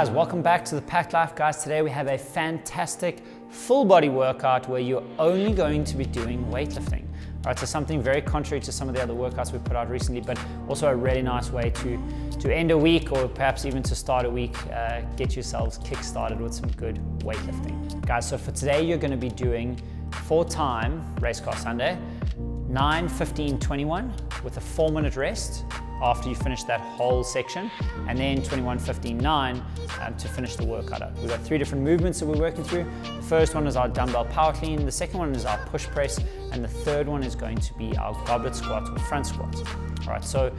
guys, welcome back to the Packed Life, guys. Today we have a fantastic full body workout where you're only going to be doing weightlifting. All right, so something very contrary to some of the other workouts we put out recently, but also a really nice way to end a week, or perhaps even to start a week, get yourselves kick-started with some good weightlifting. Guys, so for today you're going to be doing 4-time race car Sunday, 9, 15, 21 with a 4-minute rest after you finish that whole section, and then 21, 15, 9 to finish the workout up. We've got 3 different movements that we're working through. The first one is our dumbbell power clean, the second one is our push press, and the third one is going to be our goblet squat or front squat. All right, so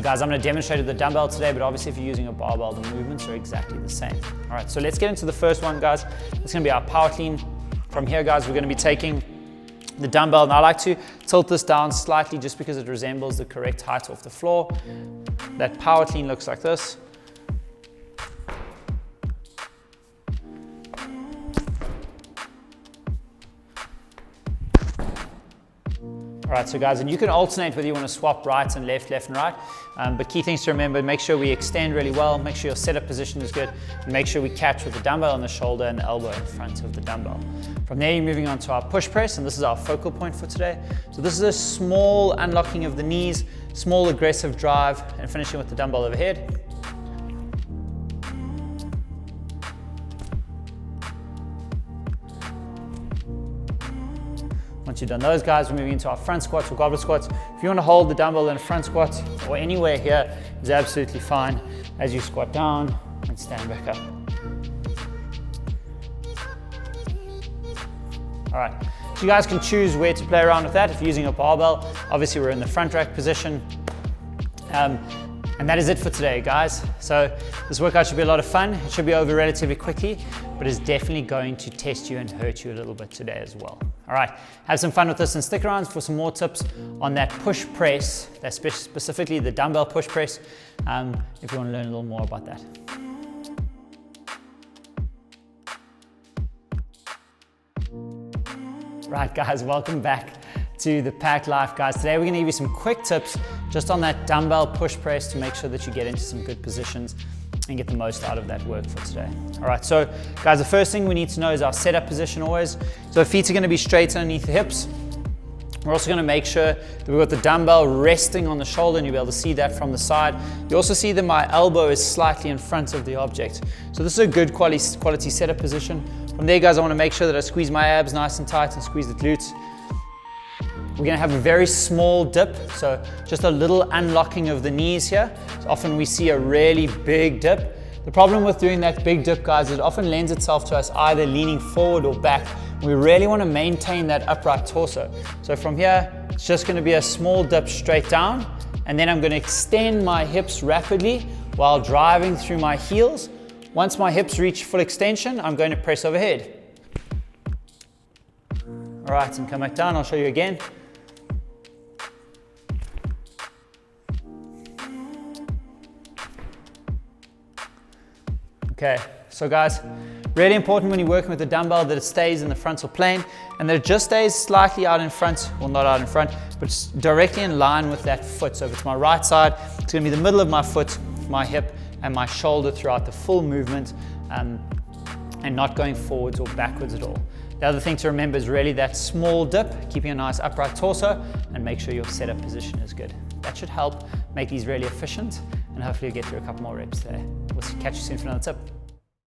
guys, I'm going to demonstrate the dumbbell today, but obviously if you're using a barbell, the movements are exactly the same. All right, so let's get into the first one, guys. It's going to be our power clean. From here, guys, we're going to be taking the dumbbell, and I like to tilt this down slightly just because it resembles the correct height off the floor. That power clean looks like this. All right, so guys, and you can alternate whether you want to swap right and left, left and right, but key things to remember: make sure we extend really well, make sure your setup position is good, and make sure we catch with the dumbbell on the shoulder and the elbow in front of the dumbbell. From there, you're moving on to our push press, and this is our focal point for today. So this is a small unlocking of the knees, small aggressive drive, and finishing with the dumbbell overhead. Once you've done those, guys, we're moving into our front squats or goblet squats. If you want to hold the dumbbell in a front squat or anywhere here is absolutely fine as you squat down and stand back up. All right, so you guys can choose where to play around with that. If you're using a barbell, obviously we're in the front rack position. And that is it for today, guys. So this workout should be a lot of fun. It should be over relatively quickly, but it's definitely going to test you and hurt you a little bit today as well. All right, have some fun with this and stick around for some more tips on that push press, that's specifically the dumbbell push press, if you want to learn a little more about that. Right, guys, welcome back to the Packed Life, guys. Today we're going to give you some quick tips just on that dumbbell push press to make sure that you get into some good positions and get the most out of that work for today. All right, so guys, the first thing we need to know is our setup position always. So feet are going to be straight underneath the hips. We're also going to make sure that we've got the dumbbell resting on the shoulder, and you'll be able to see that from the side. You also see that my elbow is slightly in front of the object. So this is a good quality setup position. From there, guys, I want to make sure that I squeeze my abs nice and tight and squeeze the glutes. We're going to have a very small dip, so just a little unlocking of the knees here. So often we see a really big dip. The problem with doing that big dip, guys, is it often lends itself to us either leaning forward or back. We really want to maintain that upright torso. So from here, it's just going to be a small dip straight down, and then I'm going to extend my hips rapidly while driving through my heels. Once my hips reach full extension, I'm going to press overhead. All right, and come back down. I'll show you again. Okay, so guys, really important when you're working with the dumbbell that it stays in the frontal plane and that it just stays slightly out in front, well, not out in front, but it's directly in line with that foot. So if it's my right side, it's going to be the middle of my foot, my hip, and my shoulder throughout the full movement, and not going forwards or backwards at all. The other thing to remember is really that small dip, keeping a nice upright torso, and make sure your setup position is good. That should help make these really efficient, and hopefully you'll get through a couple more reps there. We'll catch you soon for another tip.